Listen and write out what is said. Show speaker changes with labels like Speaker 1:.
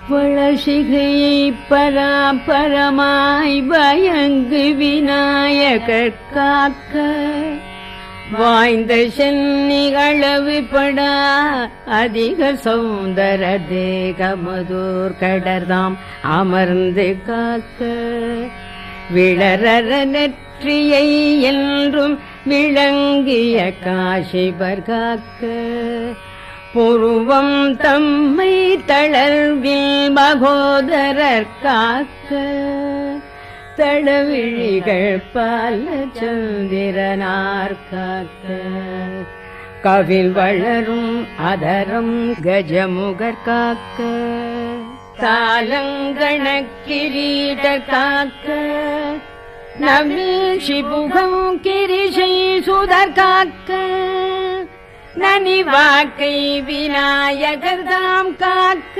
Speaker 1: வளசிகையை பராபரமாய் பயங்கு விநாயகர் காக்க வாய்ந்த சென்னிகளவு படா அதிக சௌந்தர தேகமதூர் கடர்தாம் அமர்ந்து காக்க விளரற நெற்றியை என்றும் விளங்கிய காசிபர் காக்க புருவம் தம்மை தளர்வில் மகோதரர் காக்க தளவிழிகள் பல சந்திரனார் காக்க கவில் வளரும் அதரம் கஜமுகர் காக்க தாலங்கண கிரீடர் காக்க நவில் சிபுகம் கிரிசை சுதர் காக்க நனி வாக்கை விநாயகர் தாம் காக்க